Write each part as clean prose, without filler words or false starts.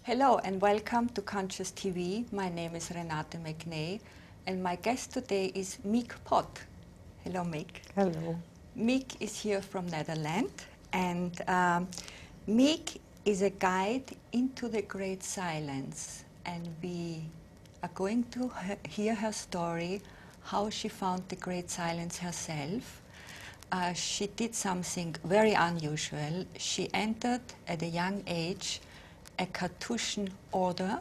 Hello and welcome to Conscious TV. My name is Renate McNay and my guest today is Miek Pot. Hello Miek. Hello. Miek is here from Netherlands and Miek is a guide into the great silence, and we are going to hear her story, how she found the great silence herself. She did something very unusual. She entered at a young age a Carthusian Order,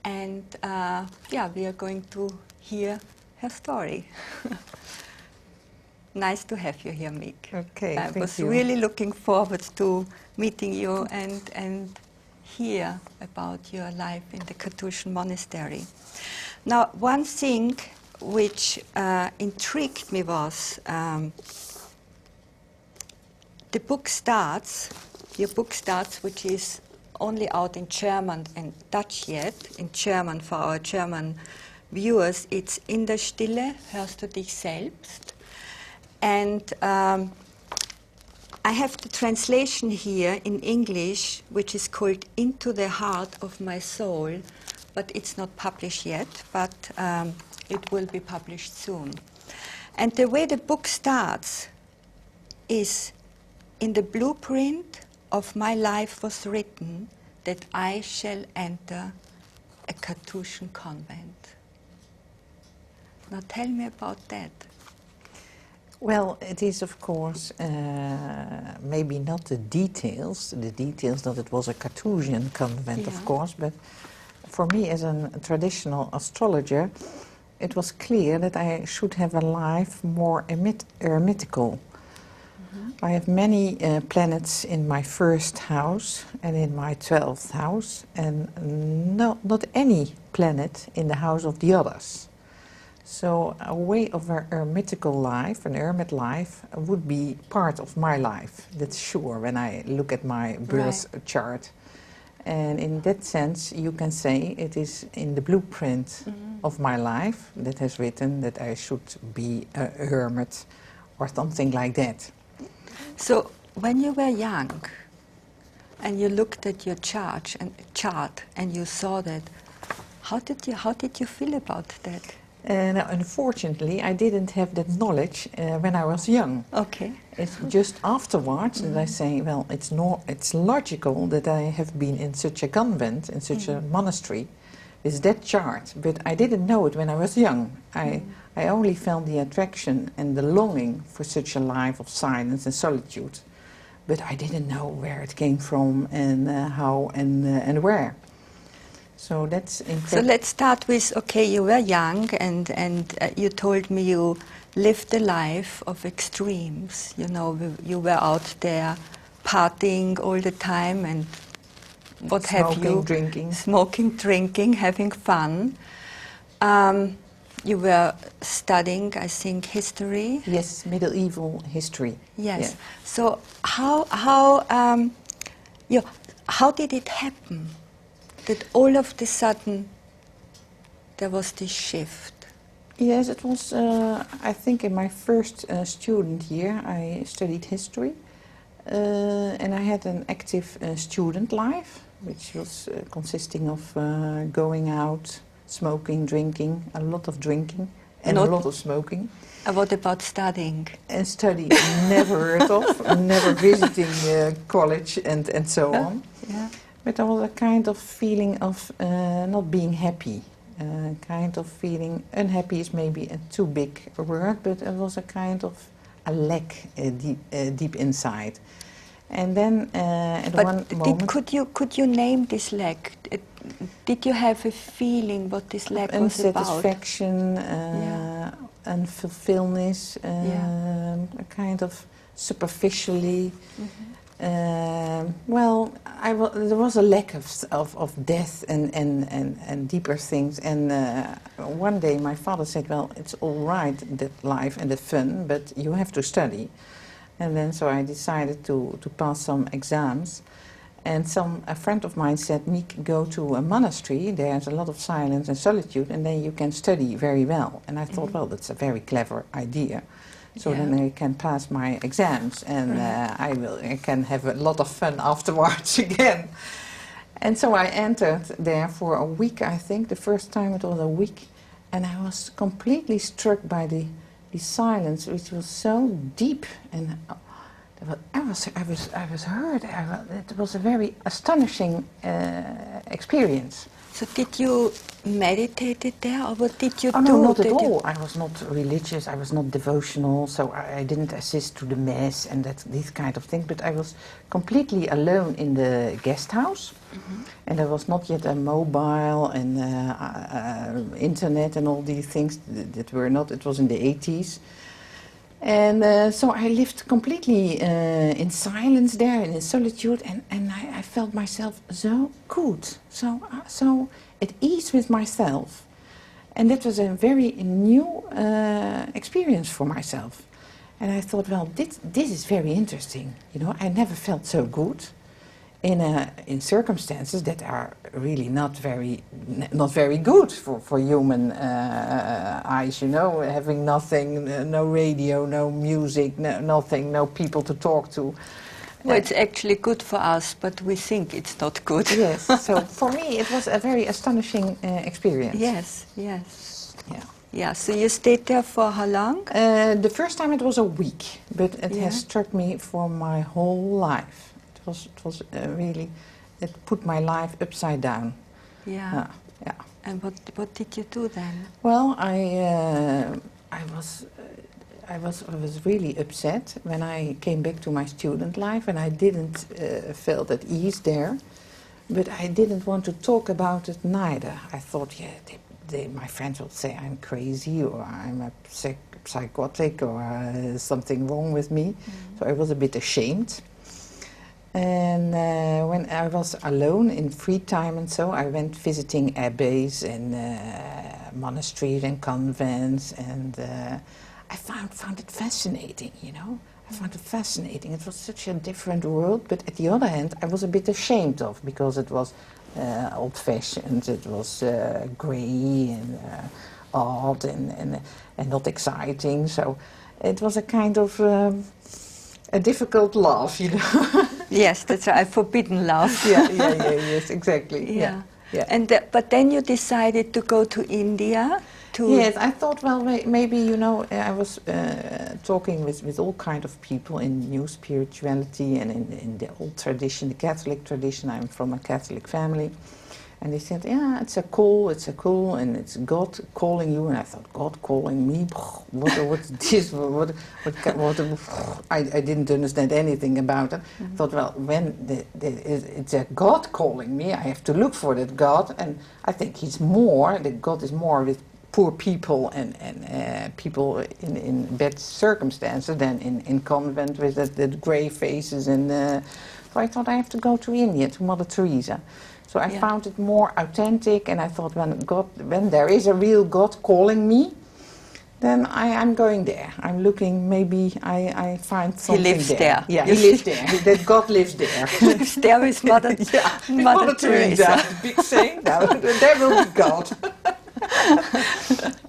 and we are going to hear her story. Nice to have you here, Miek. Okay, I was really looking forward to meeting you and hear about your life in the Cartousian monastery. Now, one thing which intrigued me was the book starts, your book starts, which is only out in German and Dutch yet. In German, for our German viewers, it's In der Stille hörst du dich selbst. And I have the translation here in English, which is called Into the Heart of My Soul, but it's not published yet, but it will be published soon. And the way the book starts is, in the blueprint of my life was written that I shall enter a Carthusian convent. Now tell me about that. Well, it is of course maybe not the details that it was a Carthusian convent, of course, but for me as a traditional astrologer, it was clear that I should have a life more ermitical. I have many planets in my first house and in my 12th house, and not any planet in the house of the others. So a way of an ermitical life, an hermit life, would be part of my life. That's sure when I look at my birth chart. And in that sense, you can say it is in the blueprint of my life that has written that I should be a hermit or something like that. So when you were young and you looked at your chart and you saw that, how did you feel about that? Now, unfortunately, I didn't have that knowledge when I was young. Okay. It's just afterwards that I say, well, it's logical that I have been in such a convent, in such a monastery, with that chart. But I didn't know it when I was young. I only felt the attraction and the longing for such a life of silence and solitude. But I didn't know where it came from and how and where. So that's in fact. So let's start with, okay, you were young and you told me you lived a life of extremes. You know, you were out there partying all the time and what have you? Smoking, drinking, having fun. You were studying, I think, history. Yes, medieval history. Yes. Yeah. So how did it happen that all of a sudden there was this shift? Yes, it was, I think in my first student year I studied history, and I had an active student life, which was consisting of going out, smoking, drinking, a lot of drinking and a lot of smoking. And what about studying? And study, never heard of, never visiting college and so on. Yeah. But there was a kind of feeling of not being happy, kind of feeling, unhappy is maybe a too big a word, but it was a kind of a lack deep inside. And then at one moment... Could you name this lack? Did you have a feeling what this lack was about? Unsatisfaction, unfulfillment, a kind of superficially... well, there was a lack of depth and deeper things. And one day my father said, well, it's all right, that life and that fun, but you have to study. And then so I decided to pass some exams. And a friend of mine said, Miek, go to a monastery, there's a lot of silence and solitude, and then you can study very well. And I thought, well, that's a very clever idea. So then I can pass my exams and I can have a lot of fun afterwards again. And so I entered there for a week, I think. The first time it was a week. And I was completely struck by the silence, which was so deep. And I was hurt. It was a very astonishing experience. So did you meditate there, or what did you do? Oh no, not at all. I was not religious, I was not devotional, so I didn't assist to the mass and these kind of things, but I was completely alone in the guest house. Mm-hmm. And there was not yet a mobile and internet and all these things that were not, it was in the 80s. And so I lived completely in silence there and in solitude, and I felt myself so good, so at ease with myself. And that was a very new experience for myself. And I thought, well, this is very interesting. You know, I never felt so good in circumstances that are really not very good for human eyes, you know, having nothing, no radio, no music, nothing, no people to talk to. Well, it's actually good for us, but we think it's not good. Yes, so for me it was a very astonishing experience. Yes, yes. Yeah. Yeah, so you stayed there for how long? The first time it was a week, but it has struck me for my whole life. It was really, it put my life upside down. Yeah. Yeah. And what did you do then? Well, I was really upset when I came back to my student life, and I didn't felt at ease there, but I didn't want to talk about it neither. I thought, yeah, my friends would say I'm crazy, or I'm a psychotic, or something wrong with me. Mm-hmm. So I was a bit ashamed. And when I was alone in free time and so, I went visiting abbeys and monasteries and convents, and I found it fascinating, you know. I found it fascinating. It was such a different world, but at the other hand, I was a bit ashamed of, because it was old-fashioned, it was grey and odd and not exciting. So it was a kind of a difficult laugh, you know. Yes, that's right, a forbidden love. Yes, exactly. Yeah. And but then you decided to go to India. Yes, I thought, well, maybe, you know, I was talking with all kind of people in new spirituality and in the old tradition, the Catholic tradition. I'm from a Catholic family. And they said, yeah, it's a call, and it's God calling you. And I thought, God calling me? What's this? I didn't understand anything about it. Mm-hmm. I thought, well, when it's a God calling me, I have to look for that God. And I think God is more with poor people and people in bad circumstances than in convent with the grey faces. And so I thought I have to go to India, to Mother Teresa. So I found it more authentic, and I thought, when there is a real God calling me, then I'm going there. I'm looking, maybe I find something there. He lives there. Yeah, he lives there. That God lives there. Lives there with Mother Teresa. Big saint. Now, there will be God.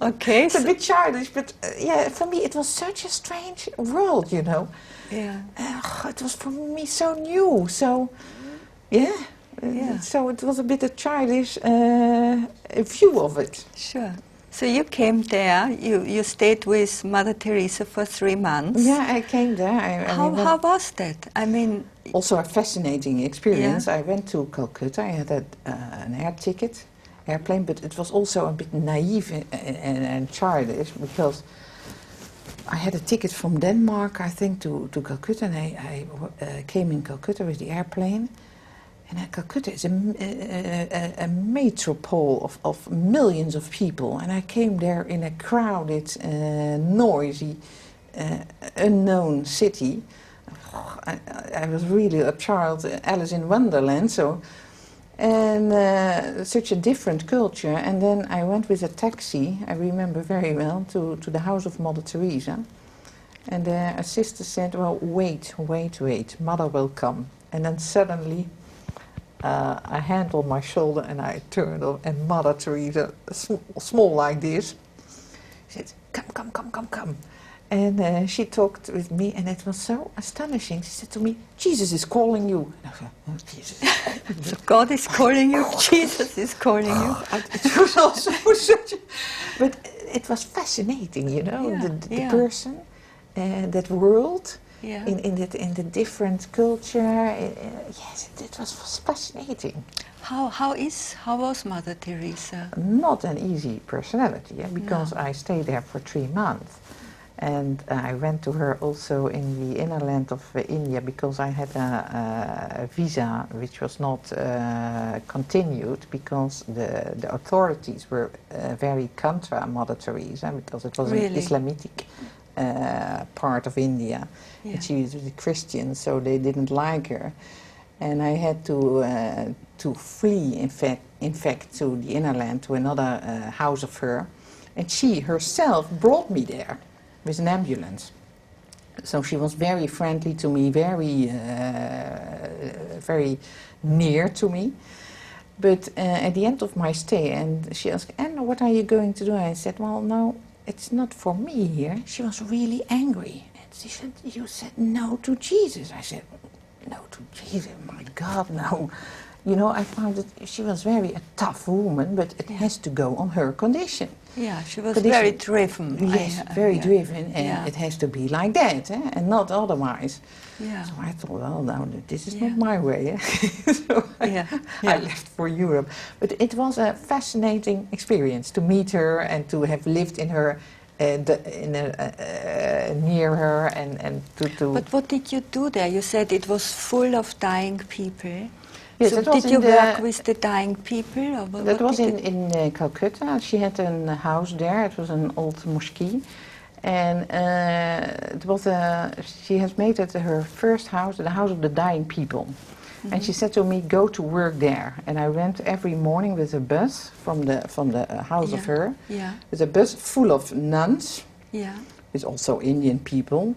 Okay. It's a bit childish, but for me it was such a strange world, you know. Yeah. It was for me so new, so so it was a bit a childish view of it. Sure. So you came there, you stayed with Mother Teresa for 3 months. Yeah, I came there. How was that? I mean... Also a fascinating experience. Yeah. I went to Calcutta. I had an airplane, but it was also a bit naive and childish, because I had a ticket from Denmark, I think, to Calcutta, and I came in Calcutta with the airplane. And Calcutta is a metropole of millions of people, and I came there in a crowded, noisy, unknown city. I was really a child, Alice in Wonderland, and such a different culture. And then I went with a taxi, I remember very well, to the house of Mother Teresa. And a sister said, well, wait, Mother will come. And then suddenly a hand on my shoulder, and I turned on, and Mother Teresa, small like this, said, come. And she talked with me, and it was so astonishing. She said to me, "Jesus is calling you." And I said, "Oh, Jesus." So God is calling you, Jesus is calling you. It was also such a... But it was fascinating, you know, Yeah, the person, that world, Yeah. in the different culture. Yes, it was fascinating. How was Mother Teresa? Not an easy personality, because No. I stayed there for 3 months. And I went to her also in the inner land of India, because I had a visa which was not continued, because the authorities were very contra Mother Teresa, because it was an Really? Islamic part of India. Yeah. And she was a Christian, so they didn't like her. And I had to flee, in fact, to the inner land, to another house of her. And she herself brought me there with an ambulance. So she was very friendly to me, very near to me. But at the end of my stay, and she asked, "Anna, what are you going to do?" I said, "Well, no, it's not for me here." She was really angry. And she said, "You said no to Jesus." I said, "No to Jesus, my God, no." You know, I found that she was a tough woman, but it has to go on her condition. Yeah, she was Condition. very driven. Yes, very driven, and Yeah. it has to be like that, and not otherwise. Yeah. So I thought, well, now this is Yeah. not my way. So I left for Europe. But it was a fascinating experience to meet her and to have lived in her, near her, and to. But what did you do there? You said it was full of dying people. Yes, so it was did you in work with the dying people? Or That was did in Calcutta. She had a house there. It was an old mosque. And it was she has made it her first house, the house of the dying people. And she said to me, "Go to work there." And I went every morning with a bus from the house of her, with a bus full of nuns, with also Indian people,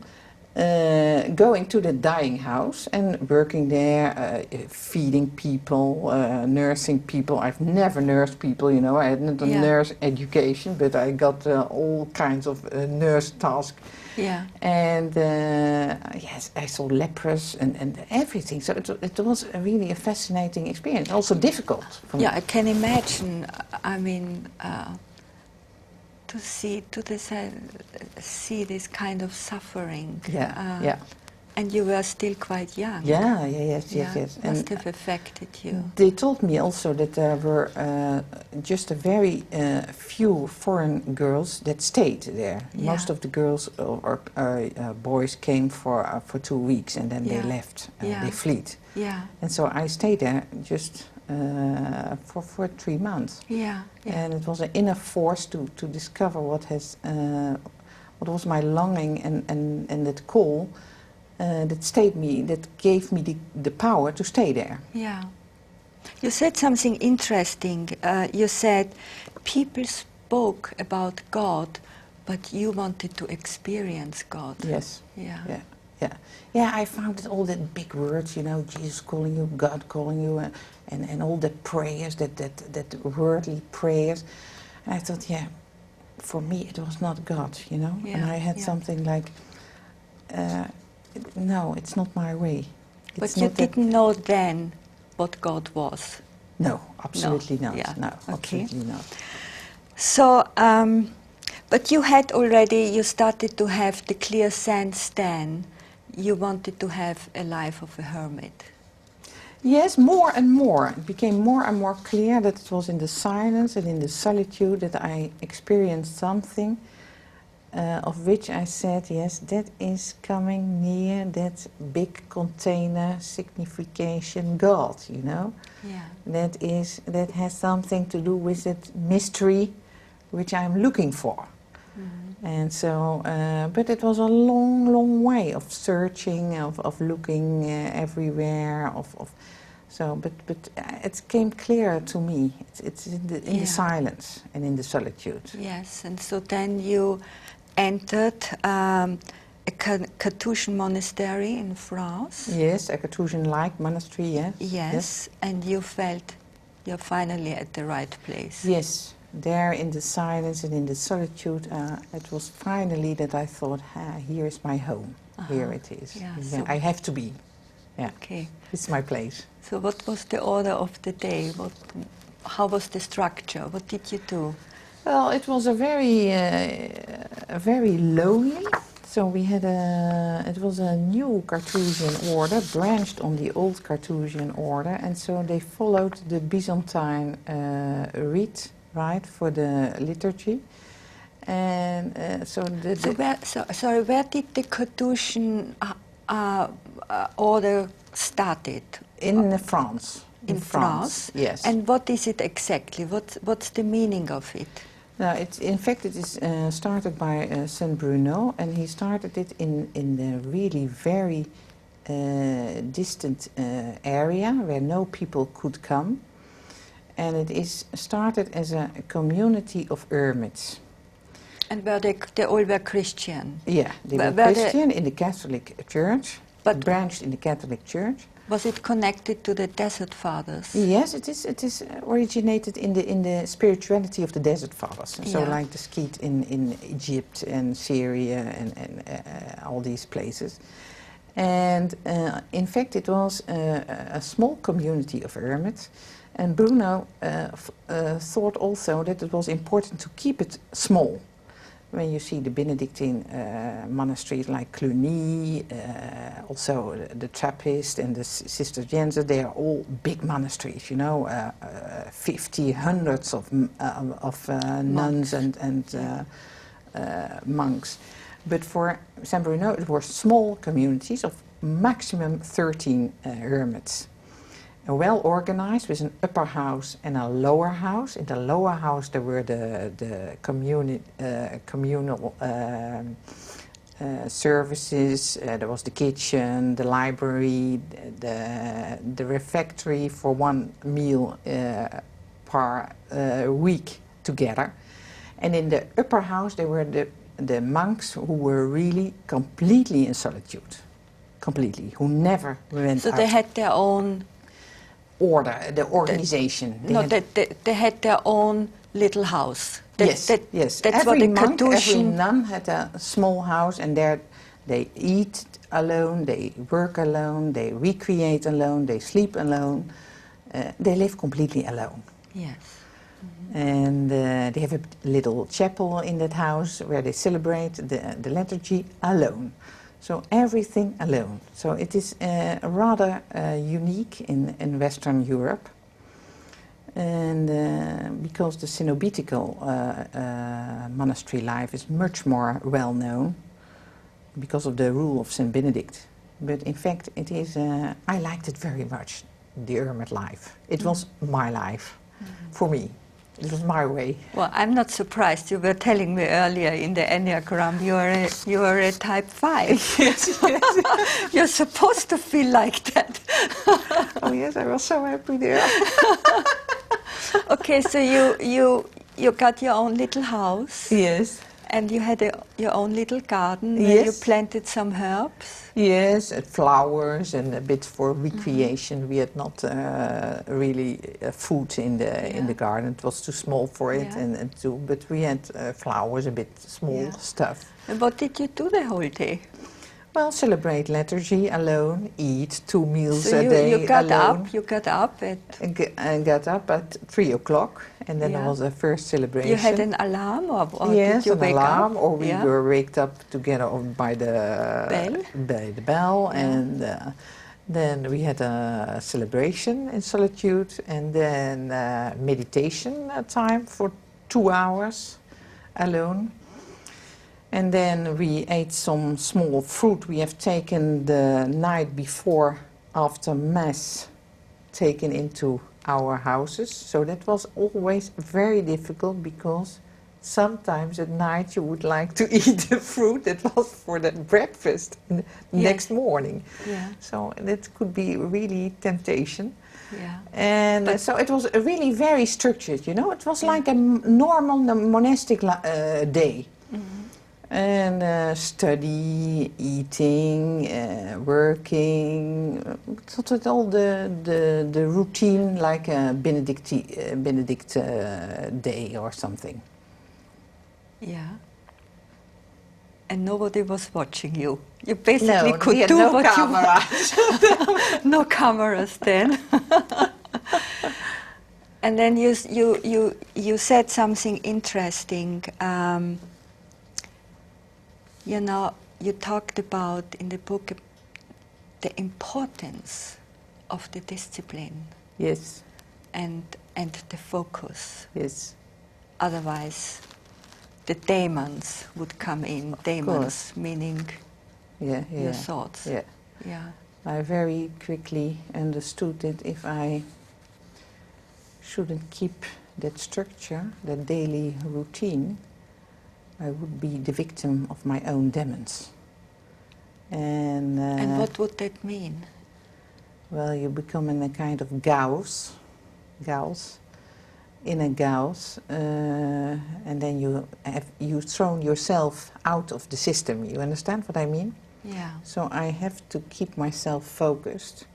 going to the dying house and working there, feeding people, nursing people. I've never nursed people, you know. I had not a nurse education, but I got all kinds of nurse tasks. Yeah. And yes, I saw lepers and everything. So it was really a fascinating experience, also difficult for me. Yeah, I can imagine. I mean, to see this kind of suffering. Yeah. And you were still quite young. Yes. Must have affected you. They told me also that there were just a very few foreign girls that stayed there. Yeah. Most of the girls or boys came for 2 weeks, and then they left. They fled. Yeah. And so I stayed there just for 3 months. Yeah. And it was an inner force to discover what was my longing and that call. That gave me the power to stay there. Yeah. You said something interesting. You said people spoke about God, but you wanted to experience God. Yes. Yeah. I found all that big words, you know, Jesus calling you, God calling you, and all the prayers, that worldly prayers. And I thought, for me it was not God, you know. Yeah, and I had something like, no, it's not my way. But you didn't know then what God was? No, absolutely not. Yeah. No, Okay. absolutely not. So, but you started to have the clear sense then, you wanted to have a life of a hermit. Yes, more and more. It became more and more clear that it was in the silence and in the solitude that I experienced something of which I said, yes, that is coming near that big container signification God, you know. Yeah. That has something to do with that mystery which I'm looking for. And so, but it was a long, long way of searching, of looking everywhere, but it came clearer to me. It's in the silence and in the solitude. Yes, and so then you entered a Carthusian monastery in France. Yes, a Carthusian-like monastery, yes. Yes, and you felt you're finally at the right place. Yes, there in the silence and in the solitude, it was finally that I thought, here is my home. Here it is. Yeah, Yeah, I have to be. Yeah. Okay. It's my place. So what was the order of the day? How was the structure? What did you do? Well, it was a very lonely. So we had it was a new Carthusian order, branched on the old Carthusian order, and so they followed the Byzantine rite, right, for the liturgy. And where did the Cartouchian order started? In France. In France? Yes. And what is it exactly? What's the meaning of it? Now, in fact, it is started by Saint Bruno, and he started it in the really very distant area where no people could come. And it is started as a community of hermits. And they all were Christian? Yeah, they were Christian in the Catholic Church, but branched in the Catholic Church. Was it connected to the Desert Fathers? Yes, it is. It is originated in the spirituality of the Desert Fathers. So, like the Skeet in Egypt and Syria and all these places. And in fact, it was a small community of hermits. And Bruno thought also that it was important to keep it small. When you see the Benedictine monasteries like Cluny, also the Trappist and the Sister Jensen, they are all big monasteries, you know, 50, hundreds of nuns and monks. But for San Bruno, it were small communities of maximum 13 hermits. Well organized with an upper house and a lower house. In the lower house there were the communal services. There was the kitchen, the library, the refectory for one meal per week together. And in the upper house there were the monks who were really completely in solitude. Completely, who never went out. So they had their own order, the organization. They had their own little house. Yes. That's every what the monk, Cartouchian... every nun had a small house, and there they eat alone, they work alone, they recreate alone, they sleep alone. They live completely alone. Yes. Mm-hmm. And they have a little chapel in that house where they celebrate the liturgy alone. So everything alone. So it is rather unique in Western Europe. And because the Cenobitical monastery life is much more well known because of the rule of Saint Benedict. But in fact, it is, I liked it very much, the hermit life. It was my life, for me. It was my way. Well, I'm not surprised. You were telling me earlier in the Enneagram you are a type 5. Yes. You're supposed to feel like that. Oh yes, I was so happy there. Okay, so you got your own little house. Yes. And you had your own little garden where Yes. you planted some herbs. Yes, and flowers and a bit for recreation. We had not really food in the garden. It was too small for it, but we had flowers, a bit small stuff. And what did you do the whole day? Well, celebrate liturgy alone, eat 2 meals so a day you got alone. You got up at... And got up at 3 o'clock, and then there was a first celebration. You had an alarm, or yes, did you an wake alarm, up? or we were waked up together by the bell, and then we had a celebration in solitude, and then meditation time for 2 hours alone. And then we ate some small fruit we have taken the night before, after Mass, taken into our houses. So that was always very difficult, because sometimes at night you would like to eat the fruit that was for the breakfast next morning. Yeah. So that could be really temptation. Yeah. And so it was really very structured, you know. It was like a normal monastic day. Mm-hmm. And study, eating, working, sort of all the routine like a Benedict day or something. Yeah. And nobody was watching you. You basically No, could we had do no what cameras. you no cameras then. And then you said something interesting. You know, you talked about in the book the importance of the discipline. Yes. And the focus. Yes. Otherwise, the demons would come in. Demons meaning your thoughts. Yeah. Yeah. I very quickly understood that if I shouldn't keep that structure, that daily routine, I would be the victim of my own demons. And what would that mean? Well, you become in a kind of gauss, in a gauss, and then you've thrown yourself out of the system. You understand what I mean? Yeah. So I have to keep myself focused,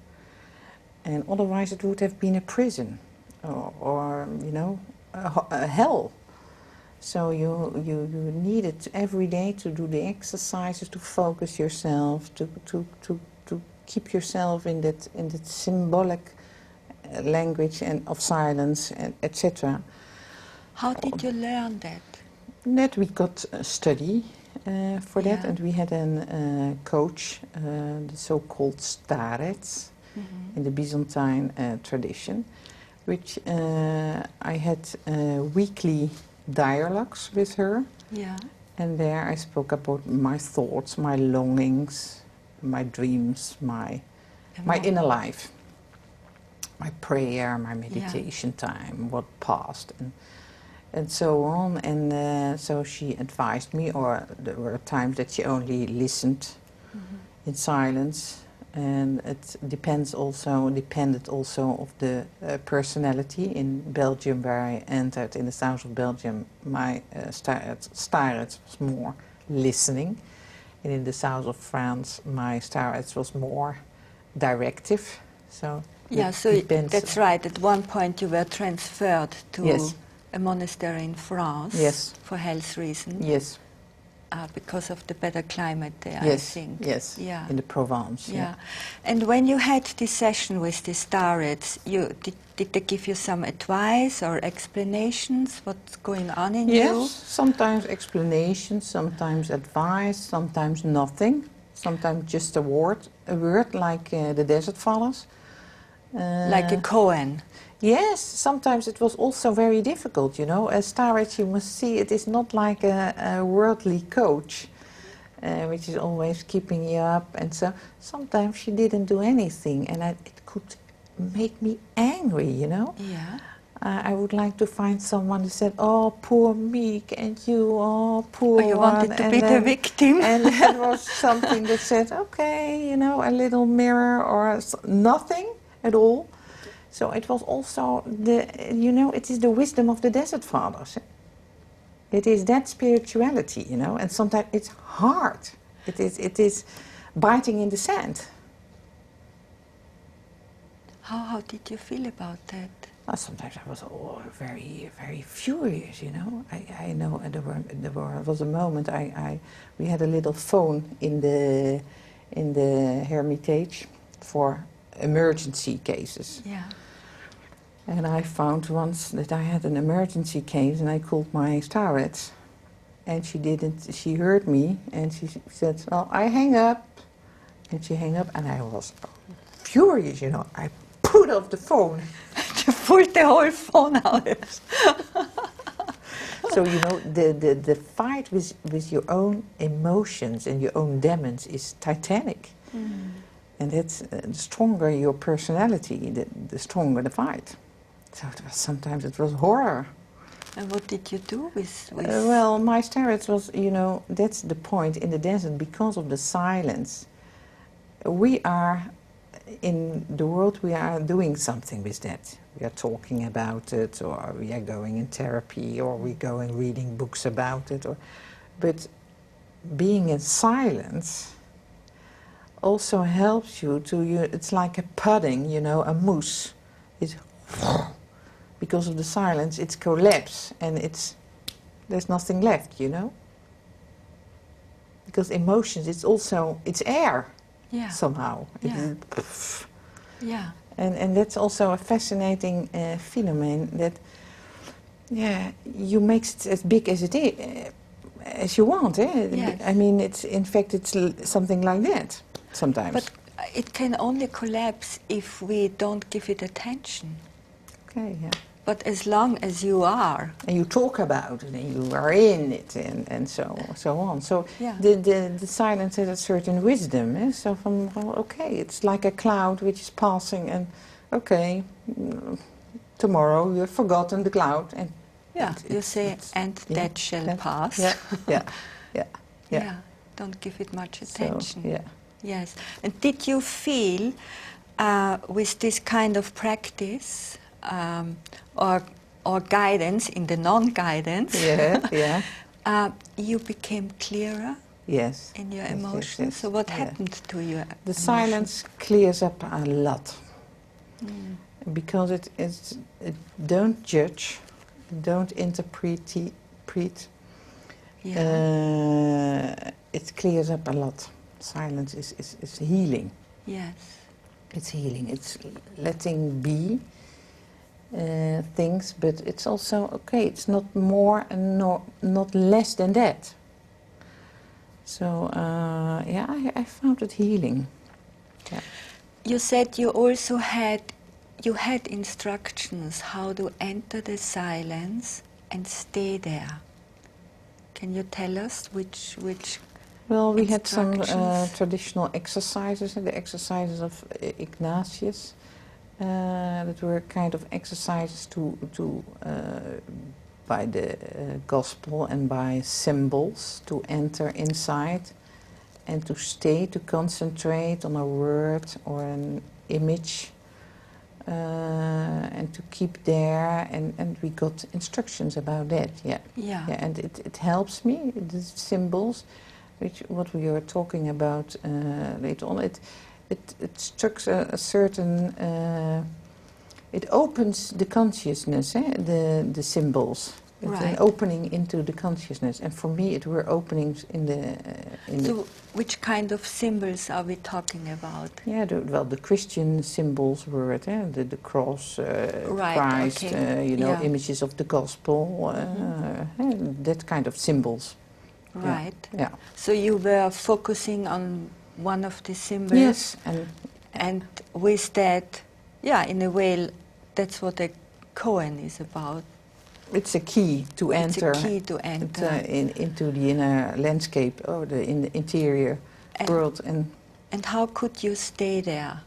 and otherwise it would have been a prison, or you know, a hell. So you needed every day to do the exercises, to focus yourself, to keep yourself in that symbolic language and of silence, and etc. How did you learn that? That we got a study for that, Yeah. and we had a coach, the so-called starets, in the Byzantine tradition, which I had weekly dialogues with her. Yeah. And there I spoke about my thoughts, my longings, my dreams, my inner life, my prayer, my meditation time, what passed, and so on. And so she advised me, or there were times that she only listened in silence. And it depended also of the personality. In Belgium, where I entered, in the south of Belgium, my starets was more listening. And in the south of France, my starets was more directive. So yeah, so that's right. At one point you were transferred to a monastery in France for health reasons. Yes. Because of the better climate there, yes, I think. Yes, yeah. In the Provence. Yeah. And when you had this session with the starets, did they give you some advice or explanations what's going on in you? Yes, sometimes explanations, sometimes advice, sometimes nothing, sometimes just a word like the Desert Fathers. Like a koan. Yes, sometimes it was also very difficult, you know. As starets, you must see, it is not like a worldly coach, which is always keeping you up. And so sometimes she didn't do anything, and it could make me angry, you know. Yeah. I would like to find someone who said, "Oh, poor Miek, and you, oh, poor one." You wanted to and be the victim. And that was something that said, okay, you know, a little mirror or nothing at all. So it was also it is the wisdom of the Desert Fathers. It is that spirituality, you know, and sometimes it's hard. It is biting in the sand. How did you feel about that? Sometimes I was very, very furious, you know. I know there was a moment we had a little phone in the Hermitage for emergency cases. Yeah. And I found once that I had an emergency case, and I called my starets, and she heard me, and she said, "Oh, I hang up." And she hung up, and I was furious, you know. I put off the phone. You pulled the whole phone out. So, you know, the fight with your own emotions and your own demons is titanic. And that's the stronger your personality, the stronger the fight. So sometimes it was horror. And what did you do with... Well, my starets was, you know, that's the point in the desert, because of the silence. We are, in the world, we are doing something with that. We are talking about it, or we are going in therapy, or we're going reading books about it. But being in silence also helps you to, it's like a pudding, you know, a mousse. It's because of the silence, it's collapse and there's nothing left, you know. Because emotions, it's air, somehow. Yeah. Yeah. And that's also a fascinating phenomenon that, you make it as big as it is, as you want. Yes. I mean, it's something like that sometimes. But it can only collapse if we don't give it attention. Okay, yeah. But as long as you are, and you talk about it, and you are in it, and so on. So yeah. the silence has a certain wisdom. So okay, it's like a cloud which is passing, and okay, tomorrow you have forgotten the cloud, and that shall pass. Yeah. Don't give it much attention. So, Yes. And did you feel with this kind of practice or guidance in the non-guidance? You became clearer. Yes. In your emotions. Yes. So what happened to you? The silence clears up a lot. Because it don't judge, don't interpret. It clears up a lot. Silence is healing. Yes. It's healing. It's letting be things, but it's also okay. It's not more and not less than that. So I found it healing. Yeah. You said you also had instructions how to enter the silence and stay there. Can you tell us which? Well, we had some traditional exercises, the exercises of Ignatius, that were kind of exercises to by the gospel and by symbols to enter inside and to stay, to concentrate on a word or an image, and to keep there, and we got instructions about that. And it helps me, the symbols, what we were talking about later on. It strikes a certain, it opens the consciousness, the symbols. It's an opening into the consciousness, and for me it were openings in the... So which kind of symbols are we talking about? Yeah, the Christian symbols were the cross, Christ, images of the gospel, that kind of symbols. Right. Yeah. So you were focusing on one of the symbols. Yes. And with that, in a way, that's what a koan is about. It's a key to enter. It's a key to enter. Into the inner landscape, or in the interior world. And how could you stay there?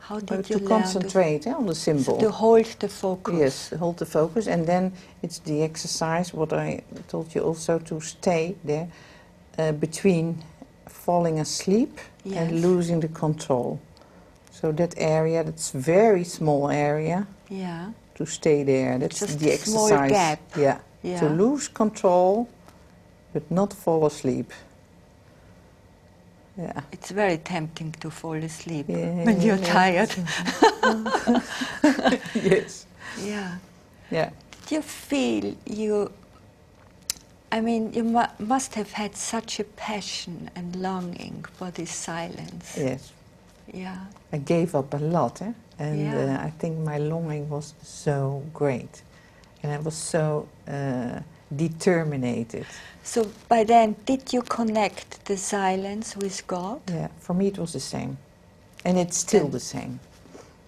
How did you to learn concentrate on the symbol? So to hold the focus. Yes, hold the focus, and then it's the exercise, what I told you also, to stay there between falling asleep and losing the control. So that area, that's very small area. Yeah. To stay there, that's just the a exercise. Small gap. Yeah. To lose control, but not fall asleep. Yeah. It's very tempting to fall asleep when you're tired. Yes. Yeah. Yeah. Did you feel you must have had such a passion and longing for this silence. Yes. Yeah. I gave up a lot, and I think my longing was so great, and I was so determined. So by then, did you connect the silence with God? Yeah, for me it was the same, and it's still the same.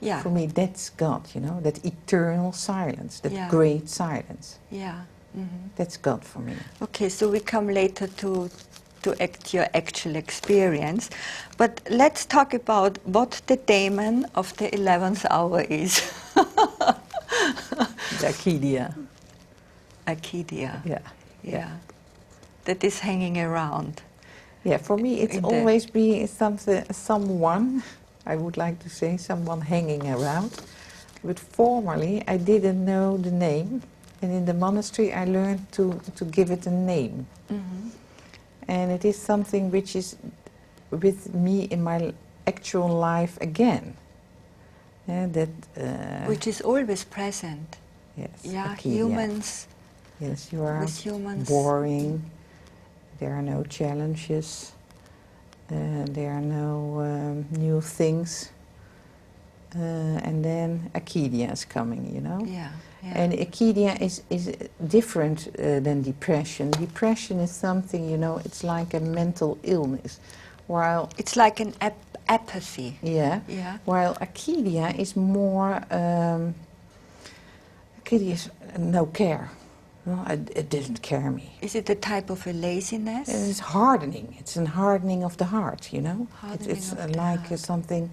Yeah. For me, that's God, that eternal silence, that great silence. Yeah. Mm-hmm. That's God for me. Okay, so we come later to your actual experience, but let's talk about what the daemon of the 11th hour is. The Acedia. Acedia. Yeah. That is hanging around. Yeah, for me it's always been someone, I would like to say, someone hanging around. But formerly I didn't know the name, and in the monastery I learned to give it a name. Mm-hmm. And it is something which is with me in my actual life again. Which is always present. Yes. Yeah, Arcadia. Humans. Yes, you are with humans. boring. There are no challenges. There are no new things. And then Arcadia is coming, you know. Yeah. And Arcadia is different than depression. Depression is something, you know, it's like a mental illness. While it's like an apathy. Yeah. While Arcadia is more, Arcadia is no care. No, it doesn't care me. Is it a type of a laziness? It's hardening. It's a hardening of the heart, you know. It's like something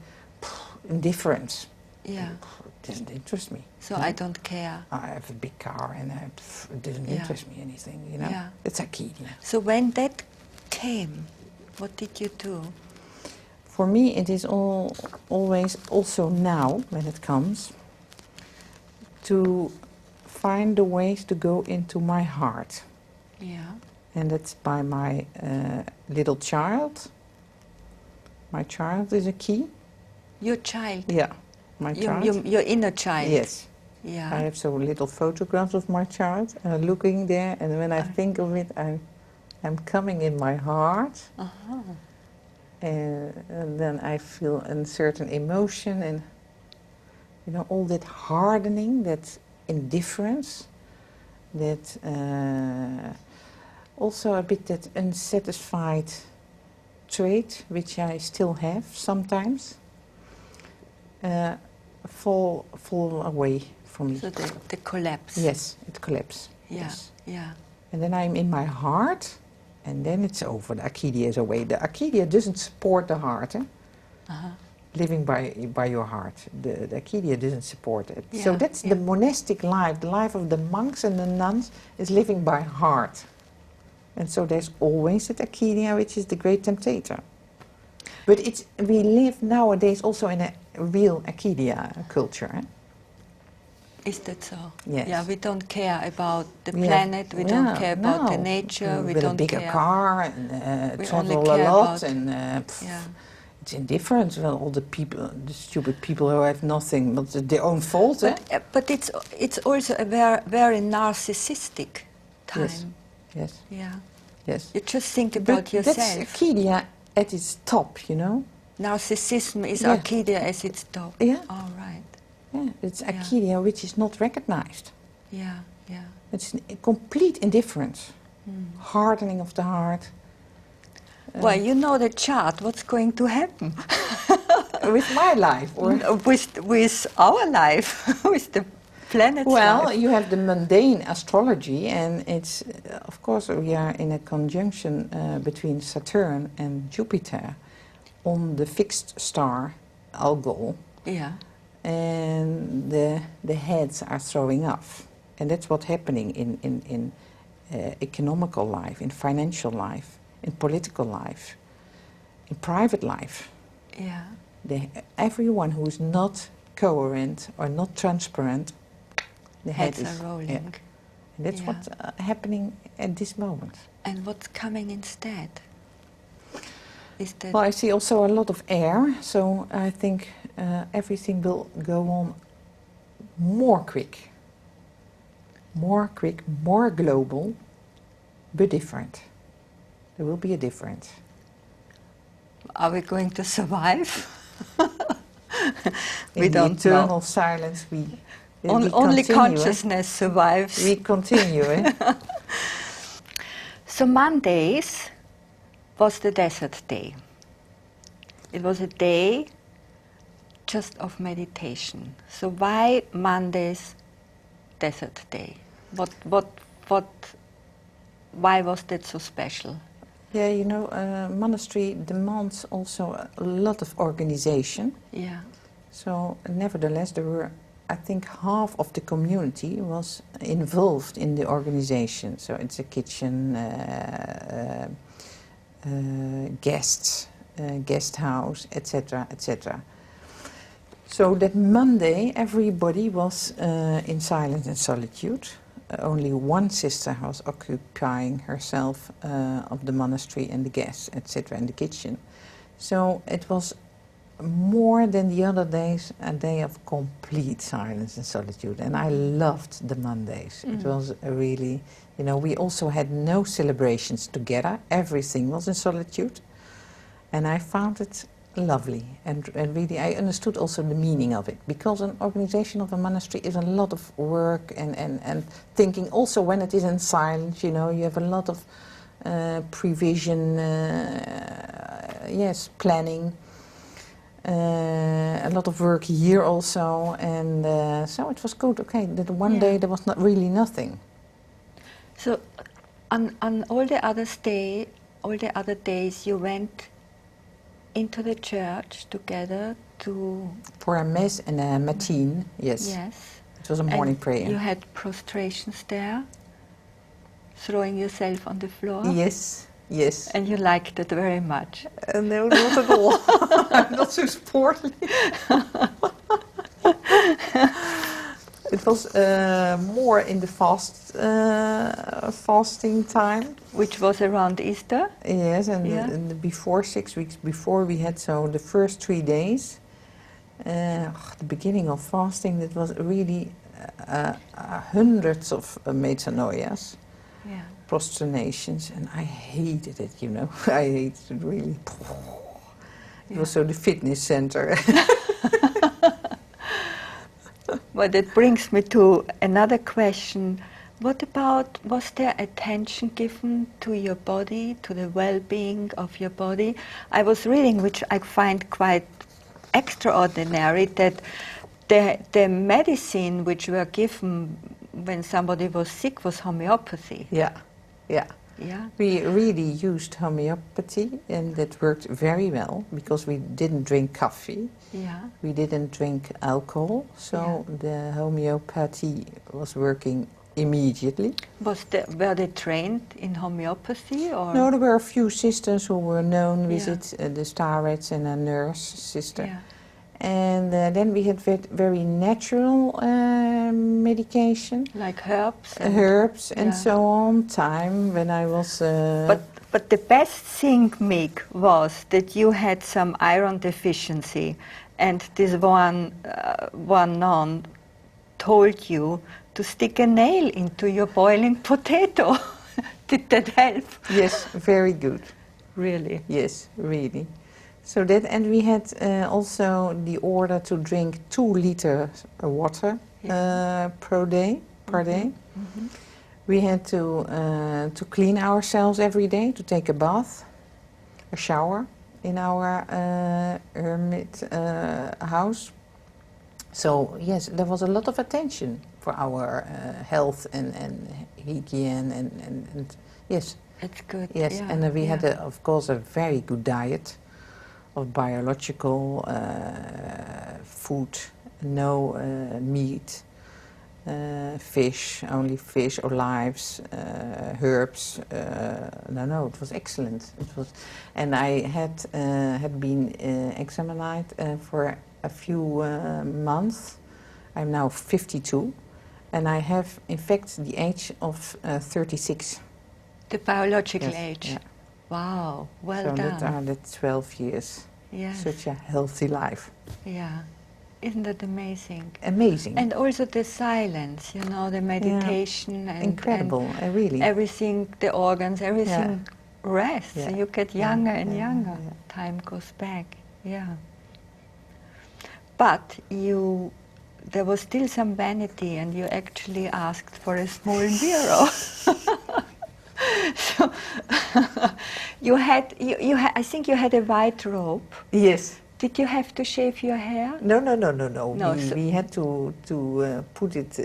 indifference. Yeah. It doesn't interest me. So I don't care. I have a big car and it doesn't interest me anything, you know. Yeah. It's Arcadia. So when that came, what did you do? For me, it is always also now, when it comes, to find the ways to go into my heart. Yeah. And that's by my little child. My child is a key. Your child? Yeah, my child. Your inner child? Yes. Yeah. I have so little photographs of my child, looking there, and when I think of it, I'm coming in my heart. Uh-huh. And then I feel a certain emotion and, you know, all that hardening, that indifference, that also a bit that unsatisfied trait, which I still have sometimes, fall away from me. So the collapse. Yes, it collapses. Yeah, yes. yeah. And then I'm in my heart, and then it's over. The Arcadia is away. The Arcadia doesn't support the heart. Uh-huh. Living by your heart. The Arcadia doesn't support it. Yeah, so that's the monastic life. The life of the monks and the nuns is living by heart. And so there's always that Arcadia, which is the great temptator. But we live nowadays also in a real Arcadia culture. Eh? Is that so? Yes. Yeah, we don't care about the planet, we don't care about the nature, we with don't a bigger care. car and We travel only a care lot about, and it's indifferent. Well, all the people, the stupid people who have nothing but their own fault. But it's also a very narcissistic time. Yes. Yes. Yeah. Yes. You just think about yourself. That's Arcadia at its top, you know. Narcissism is Arcadia at its top. Yeah. All right. Yeah, it's Arcadia which is not recognized. Yeah, yeah. It's a complete indifference, hardening of the heart. Well, you know the chart. What's going to happen with my life, or with our life, with the planet's well, life? you have the mundane astrology, and it's of course we are in a conjunction between Saturn and Jupiter on the fixed star Algol. Yeah. And the heads are throwing off. And that's what's happening in economical life, in financial life, in political life, in private life. Yeah. Everyone who is not coherent or not transparent, the heads head is are rolling. Yeah. And that's what's happening at this moment. And what's coming instead? Is that Well, I see also a lot of air, so I think everything will go on more quick, more global, but different. There will be a difference. Are we going to survive? We In don't the eternal know. silence, we Only continue, consciousness survives. We continue. So Mondays was the desert day. It was a day just of meditation. So why Monday's desert day? Why was that so special? Yeah, you know, monastery demands also a lot of organization. Yeah. So nevertheless, there were, I think, half of the community was involved in the organization. So it's a kitchen, guests, guest house, etc., etc. So that Monday, everybody was in silence and solitude. only one sister was occupying herself of the monastery and the guests, etc., and the kitchen. So it was more than the other days a day of complete silence and solitude, and I loved the Mondays. It was really, you know, we also had no celebrations together. Everything was in solitude, and I found it lovely, and really I understood also the meaning of it, because an organization of a monastery is a lot of work and thinking. Also when it is in silence, you know, you have a lot of prevision, yes, planning, a lot of work here also, and so it was good. Okay, that one day there was not really nothing. So on all the other days you went into the church together to... For a mass and a matine, yes. Yes. It was a morning and prayer. You had prostrations there, throwing yourself on the floor? Yes, yes. And you liked it very much? No, not at all. I'm not so sporty. It was more in the fasting time. Which was around Easter? Yes, and before, 6 weeks before, we had so the first 3 days, the beginning of fasting, that was really hundreds of metanoias, prostrations, and I hated it, you know. I hated it really. It was so the fitness center. Well, that brings me to another question. What about, was there attention given to your body, to the well-being of your body? I was reading, which I find quite extraordinary, that the medicine which were given when somebody was sick was homeopathy. Yeah, yeah. Yeah. We really used homeopathy, and that worked very well, because we didn't drink coffee. Yeah. We didn't drink alcohol, so the homeopathy was working immediately. Were they trained in homeopathy, or? No, there were a few sisters who were known with it, the starets and a nurse sister. Yeah. And then we had very natural medication. Like herbs? Herbs and so on, time when I was... But the best thing, Miek, was that you had some iron deficiency, and this one nun told you to stick a nail into your boiling potato. Did that help? Yes, very good. Really? Yes, really. So that, and we had also the order to drink 2 liters water per day. Mm-hmm. We had to clean ourselves every day, to take a bath, a shower in our hermit house. So yes, there was a lot of attention for our health and hygiene and yes. It's good. Yes, and we had, of course, a very good diet of biological food, no meat, fish, only fish, olives, herbs. No, it was excellent. It was, and I had been examined for a few months. I'm now 52, and I have, in fact, the age of 36. The biological age. Yeah. Wow, well so done. So that's 12 years. Yes. Such a healthy life. Yeah. Isn't that amazing? Amazing. And also the silence, you know, the meditation and incredible, really. Everything, the organs, everything rests. And you get younger and younger. Time goes back. Yeah. But there was still some vanity, and you actually asked for a small mirror. So I think you had a white robe. Yes. Did you have to shave your hair? No. We had to put it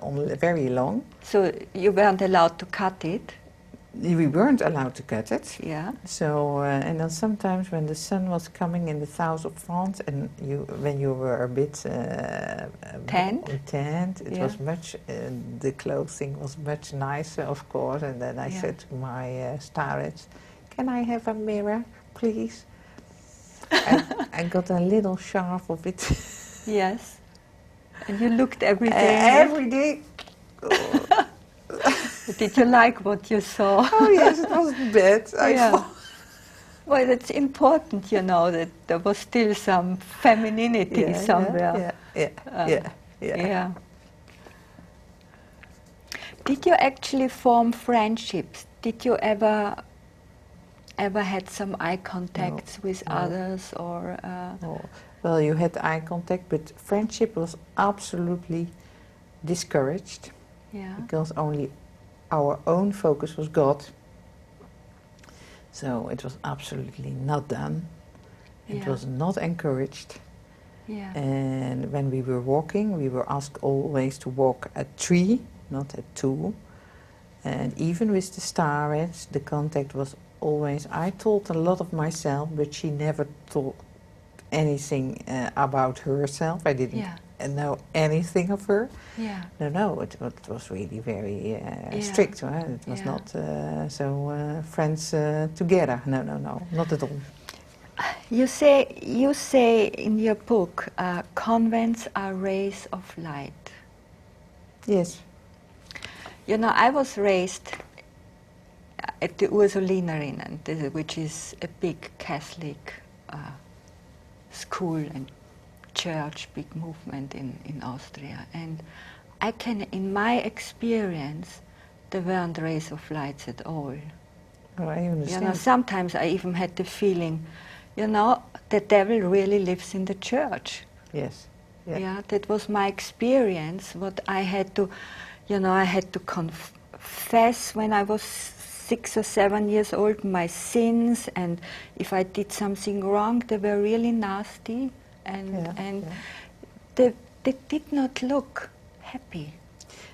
on very long. So you weren't allowed to cut it? We weren't allowed to cut it. Yeah. So and then sometimes when the sun was coming in the south of France, and when you were a bit tanned, it was much. The clothing was much nicer, of course. And then I said to my starets, "Can I have a mirror, please?" I got a little sharp of it. Yes. And you looked every day? Every day. Did you like what you saw? Oh yes, it wasn't bad. I Yeah. thought. Well, it's important, you know, that there was still some femininity somewhere. Yeah. Yeah. Did you actually form friendships? Did you ever had some eye contacts with no. others, or? No. Well, you had eye contact, but friendship was absolutely discouraged Yeah. because only our own focus was God. So it was absolutely not done. It Yeah. was not encouraged. Yeah. And when we were walking, we were asked always to walk at 3, not at 2. And even with the starets, the contact was always, I told a lot of myself, but she never told anything about herself. I didn't know anything of her. Yeah. No, it was really very strict. Right? It was not friends together. No, not at all. You say in your book, convents are rays of light. Yes. You know, I was raised at the Ursulinerinnen, which is a big Catholic school and church, big movement in Austria. And I can, in my experience, there weren't rays of lights at all. Oh, I understand. You know, sometimes I even had the feeling, you know, the devil really lives in the church. Yes. Yeah, that was my experience. What I had to, you know, I had to confess when I was 6 or 7 years old my sins, and if I did something wrong, they were really nasty, and they did not look happy.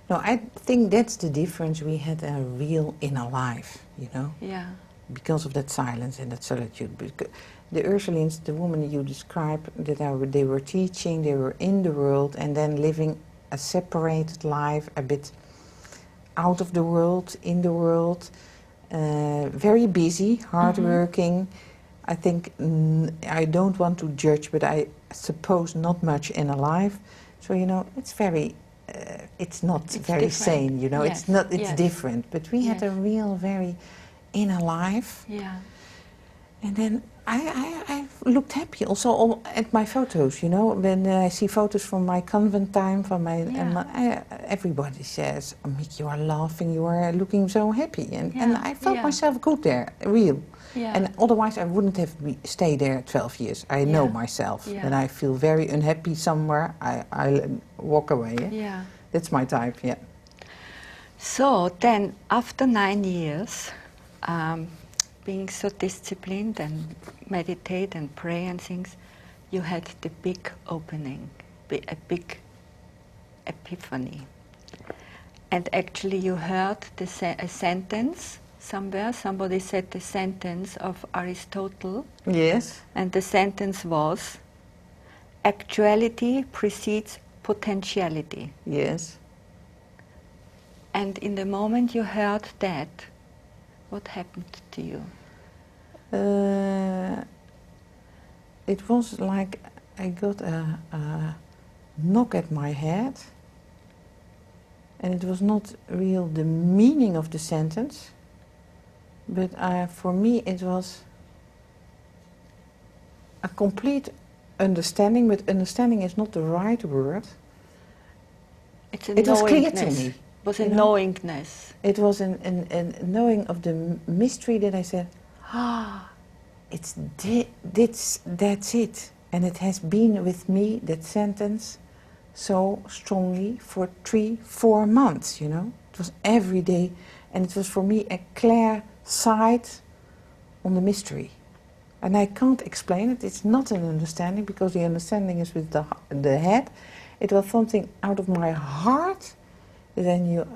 No, I think that's the difference. We had a real inner life, you know. Yeah. Because of that silence and that solitude. Because the Ursulines, the woman you described, they were teaching, they were in the world, and then living a separated life, a bit out of the world, in the world, very busy, hardworking. I think, I don't want to judge, but I suppose not much in a life. So, you know, it's very, it's not very sane, you know, yes. It's different. But we had a real, very inner life. Yeah. And then I looked happy also at my photos, you know. When I see photos from my convent time, everybody says, oh, Miek, you are laughing, you are looking so happy. And I felt myself good there, real. Yeah. And otherwise I wouldn't have stayed there 12 years. I know myself. Yeah. When I feel very unhappy somewhere, I walk away. Yeah. That's my type, yeah. So then, after 9 years, being so disciplined and meditate and pray and things, you had the big opening, a big epiphany. And actually you heard a sentence somewhere. Somebody said the sentence of Aristotle. Yes. And the sentence was, actuality precedes potentiality. Yes. And in the moment you heard that, what happened to you? It was like I got a knock at my head, and it was not real the meaning of the sentence, but for me it was a complete understanding, but understanding is not the right word. It was clear to me. It was a knowingness. It was a knowing of the mystery that I said, that's it. And it has been with me, that sentence, so strongly for 3-4 months, you know. It was every day, and it was for me a clear sight on the mystery. And I can't explain it, it's not an understanding, because the understanding is with the head. It was something out of my heart, then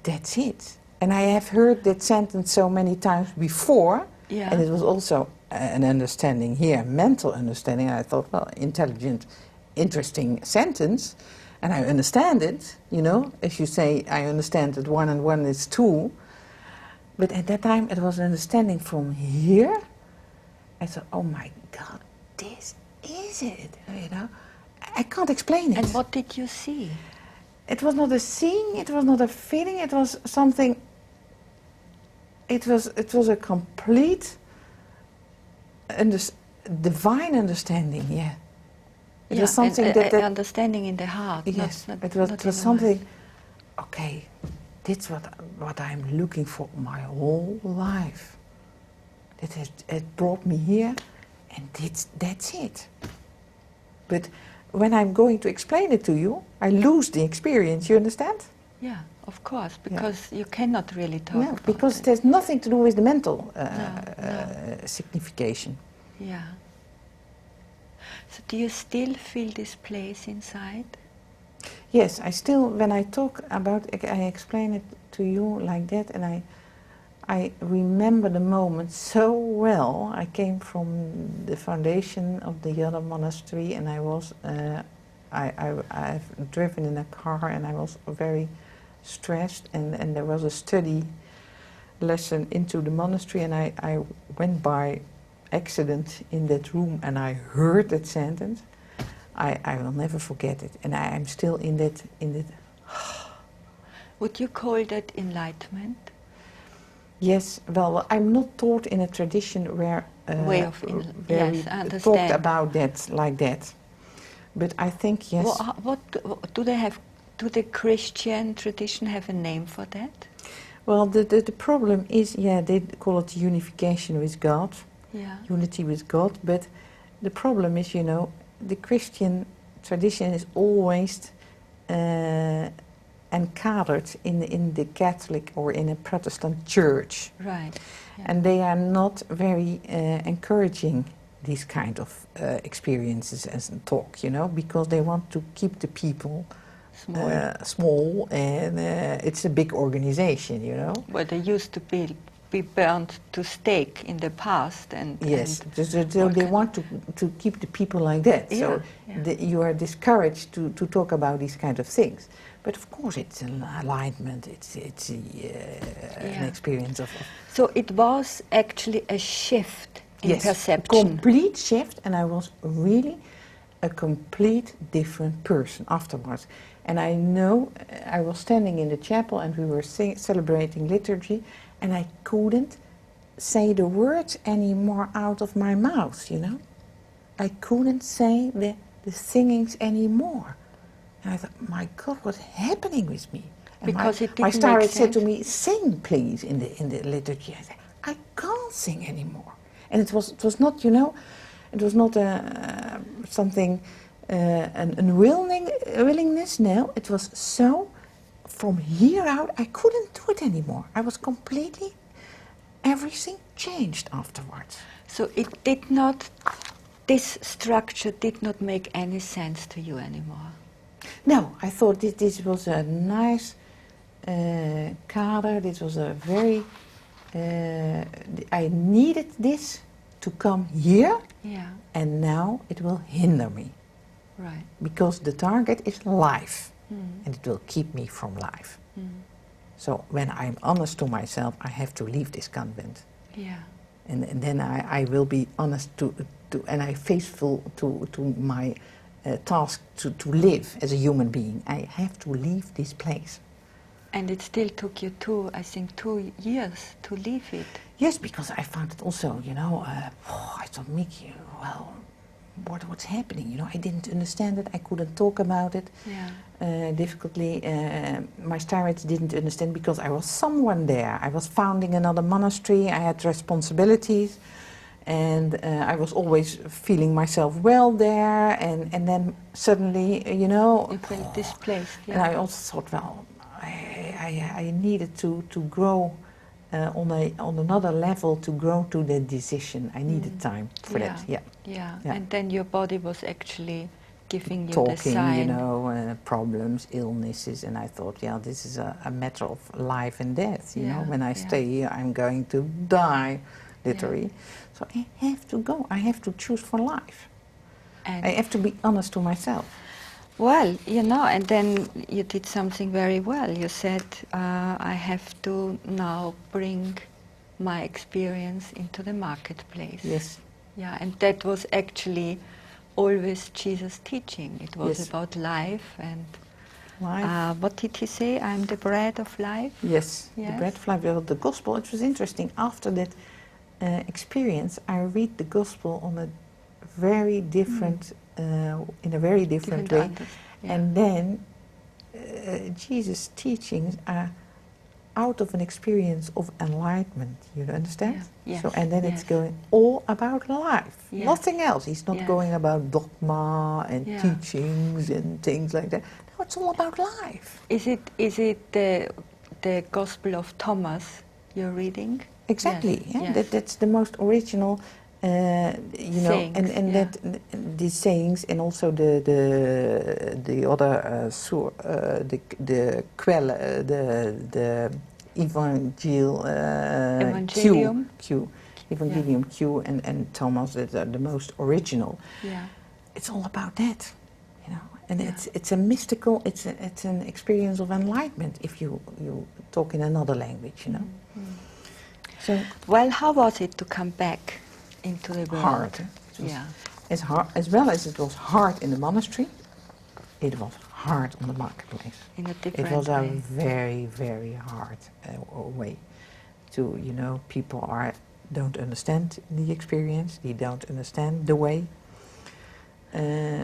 that's it. And I have heard that sentence so many times before, and it was also an understanding here, mental understanding. And I thought, well, intelligent, interesting sentence, and I understand it, you know. As you say, I understand that 1 and 1 is 2. But at that time, it was an understanding from here. I thought, oh my God, this is it, you know. I can't explain it. And what did you see? it was not a seeing, it was not a feeling, it was something. It was a complete divine understanding. Yeah. It was something that understanding in the heart. Yes, not it was something. Okay, that's what I'm looking for my whole life. It brought me here, and that's it. But when I'm going to explain it to you, I lose the experience. You understand? Yeah, of course, because you cannot really talk No, about because it. there's nothing to do with the mental No. signification. Yeah. So do you still feel this place inside? Yes, I still, when I talk about it, I explain it to you like that, and I remember the moment so well. I came from the foundation of the other monastery, and I was, I've driven in a car, and I was very stressed, and there was a study lesson into the monastery, and I went by accident in that room, and I heard that sentence. I will never forget it, and I'm still in that. Would you call that enlightenment? Yes, well, I'm not taught in a tradition where Way of where yes, I we understand. talked about that like that. But I think yes. Well, what do they have? Do the Christian tradition have a name for that? Well, the problem is, yeah, they call it unification with God, Yeah. unity with God. But the problem is, you know, the Christian tradition is always encountered in the Catholic or in a Protestant church. Right. Yeah. And they are not very encouraging these kind of experiences as a talk, you know, because they want to keep the people small, and it's a big organization, you know. Well, they used to be burned to stake in the past, and yes, and so they want to keep the people like that. Yeah, So yeah. you are discouraged to talk about these kind of things. But of course, it's an alignment. It's an experience of. So it was actually a shift in yes, perception. A complete shift, and I was really a complete different person afterwards. And I know I was standing in the chapel, and we were celebrating liturgy, and I couldn't say the words anymore out of my mouth. You know, I couldn't say the singings anymore. And I thought, my God, what's happening with me? And because my starlet said to me, "Sing, please," in the liturgy. I said, "I can't sing anymore." And it was not, you know, it was not something, an unwillingness. No, it was so. From here out, I couldn't do it anymore. I was completely, everything changed afterwards. So it did not. This structure did not make any sense to you anymore. No, I thought this was a nice kader. This was a very. I needed this to come here, and now it will hinder me. Right. Because the target is life, and it will keep me from life. So when I'm honest to myself, I have to leave this convent. Yeah. And then I will be honest and I faithful to my task to live as a human being. I have to leave this place. And it still took you 2 years to leave it. Yes, because I found it also, you know, I thought, Miek, well, what's happening? You know, I didn't understand it. I couldn't talk about it. Yeah. Difficultly. My starets didn't understand because I was someone there. I was founding another monastery. I had responsibilities. And I was always feeling myself well there. And then suddenly, you know... You felt displaced. Yeah. And I also thought, well, I needed to grow on another level to grow to that decision. I needed time for that. Yeah. And then your body was actually giving you talking, the sign. you know, problems, illnesses, and I thought, yeah, this is a matter of life and death. You know, when I stay here, I'm going to die, literally. So I have to go. I have to choose for life. And I have to be honest to myself. Well, you know, and then you did something very well. You said, I have to now bring my experience into the marketplace. Yes. Yeah, and that was actually always Jesus' teaching. It was about life, and Life. What did he say? I'm the bread of life? Yes, Yes. the bread of life. Well, the gospel, it was interesting. After that experience, I read the gospel on a very different, in a very different way. Yeah. And then Jesus' teachings are out of an experience of enlightenment, you understand? Yeah. Yes. So, and then yes. it's going all about life, Yes. nothing else. He's not Yes. going about dogma and Yeah. teachings and things like that. No, it's all about life. Is it the Gospel of Thomas you're reading? Exactly. Yes. Yeah? Yes. That's the most original, you know, Sayings, and yeah. that these sayings, and also the other the quelle, the evangel Evangelium. Q, Evangelium Q, and Thomas, that are the most original. Yeah. It's all about that, you know, and Yeah. it's a mystical, it's an experience of enlightenment if you talk in another language, you know. So Well, how was it to come back into the world? hard. It was Yeah. as well as it was hard in the monastery, it was hard on the marketplace. In a different It was a way. very, very hard way to, you know, people don't understand the experience, they don't understand the way.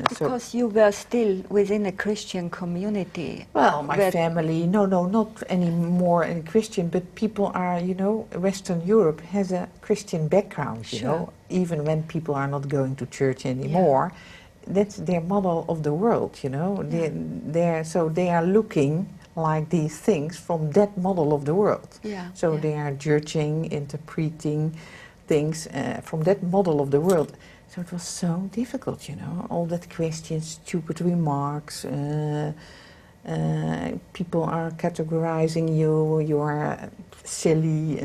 Because you were still within a Christian community. Well, my family, no, not anymore in Christian, but people are, you know, Western Europe has a Christian background, you Sure. know, even when people are not going to church anymore. That's their model of the world, you know. Yeah. So they are looking like these things from that model of the world. Yeah. So yeah. they are judging, interpreting things from that model of the world. So it was so difficult, you know, all that questions, stupid remarks, people are categorizing you, you are silly.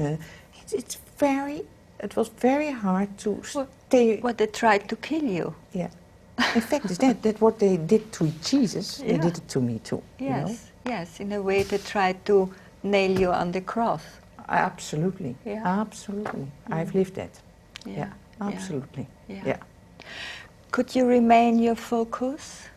It was very hard to stay. What, they tried to kill you? Yeah. In fact, is that what they did to Jesus, they Yeah. did it to me too, Yes, you know? yes, in a way they tried to nail you on the cross. Absolutely, Yeah. absolutely. I've lived that. Yeah, absolutely. Yeah. Yeah. Could you remain your focus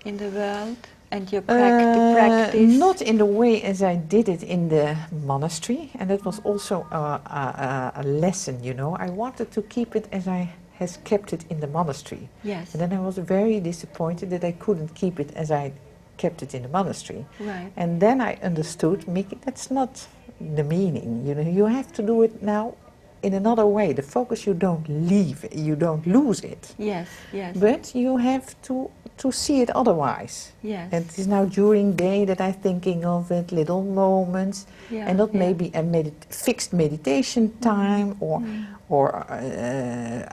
in the world and your practice? Not in the way as I did it in the monastery, and that was also a lesson, you know. I wanted to keep it as I has kept it in the monastery. Yes. And then I was very disappointed that I couldn't keep it as I kept it in the monastery. Right. And then I understood, Miek, that's not the meaning. You know, you have to do it now in another way. The focus, you don't leave, you don't lose it. Yes, yes. But you have to see it otherwise. Yes. And it is now during day that I'm thinking of it, little moments, Yeah, and not yeah. maybe a fixed meditation time or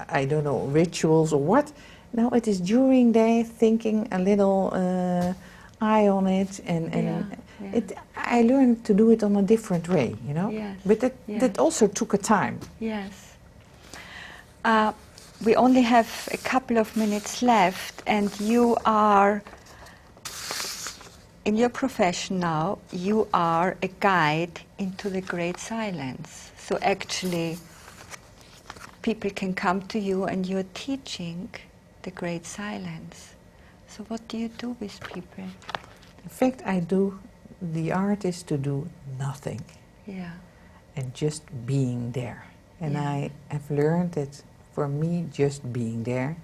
I don't know, rituals or what. Now it is during day, thinking a little eye on it, and I learned to do it on a different way, you know. Yes, But that also took a time. Yes. We only have a couple of minutes left, and you are, in your profession now, you are a guide into the great silence. So actually, people can come to you and you're teaching the great silence. So what do you do with people? In fact, the art is to do nothing. Yeah. And just being there. And Yeah. I have learned that for me, just being there,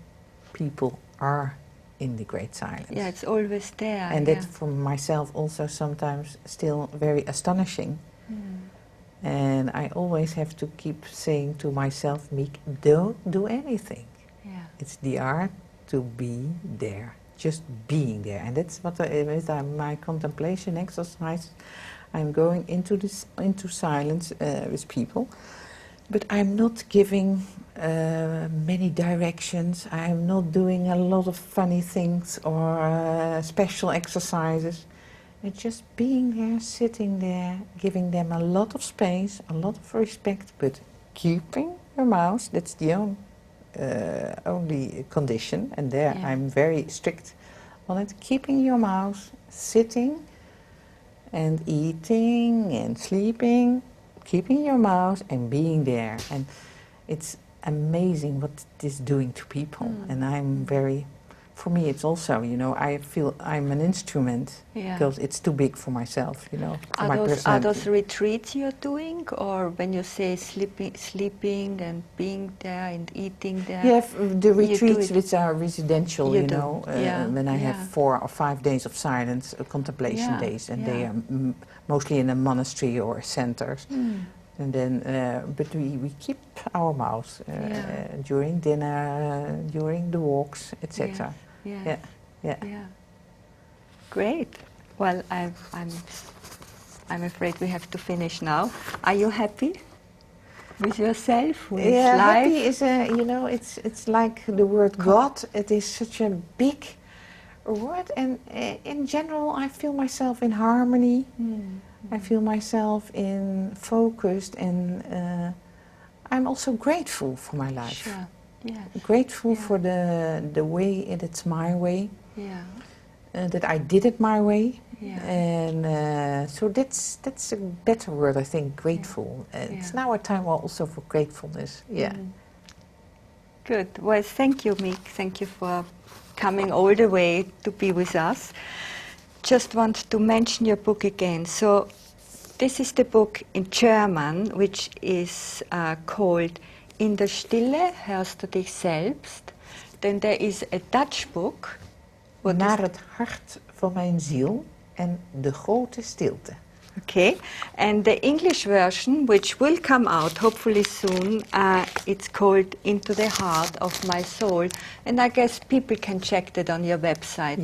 people are in the great silence. Yeah, it's always there. And that for myself also sometimes still very astonishing. And I always have to keep saying to myself, Miek, don't do anything. Yeah. It's the art to be there, just being there. And that's what with my contemplation exercise, I'm going into silence with people. But I'm not giving many directions. I'm not doing a lot of funny things or special exercises. It's just being there, sitting there, giving them a lot of space, a lot of respect, but keeping your mouth. That's the only condition, and there I'm very strict on it. Keeping your mouth, sitting and eating and sleeping, keeping your mouth and being there. And it's amazing what it is doing to people. And I'm very for me, it's also, you know, I feel I'm an instrument because it's too big for myself, you know. For my Are those retreats you're doing, or when you say sleeping and being there and eating there? Yeah, the retreats which are residential, you know, when I have 4 or 5 days of silence, contemplation days, and they are mostly in a monastery or centers. And then, but we keep our mouths during dinner, during the walks, etc. Yeah. Great. Well, I'm afraid we have to finish now. Are you happy with yourself, with life? Happy is you know, it's like the word God. It is such a big word, and in general, I feel myself in harmony. I feel myself in focused, and I'm also grateful for my life. Sure. Yeah. Grateful for the way it's my way. That I did it my way. And so that's a better word, I think. Grateful. It's now a time also for gratefulness. Good. Well, thank you, Miek. Thank you for coming all the way to be with us. Just want to mention your book again. So this is the book in German, which is called In der Stille hörst du dich selbst. Then there is a Dutch book. Naar het hart van mijn ziel en de grote stilte. Okay, and the English version, which will come out hopefully soon, it's called Into the Heart of My Soul. And I guess people can check that on your website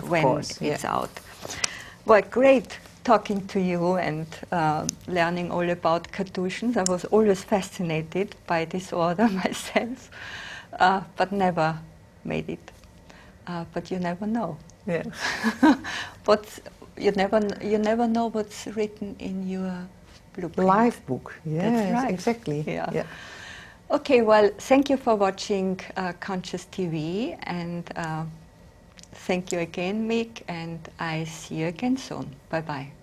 when it's out. Well, great talking to you and learning all about Carthusians. I was always fascinated by this order myself, but never made it. But you never know. Yeah. But you never know what's written in your blueprint. Live book. Yeah, that's right. Exactly. Yeah. Okay, well, thank you for watching Conscious TV, and thank you again, Miek, and I see you again soon. Bye-bye.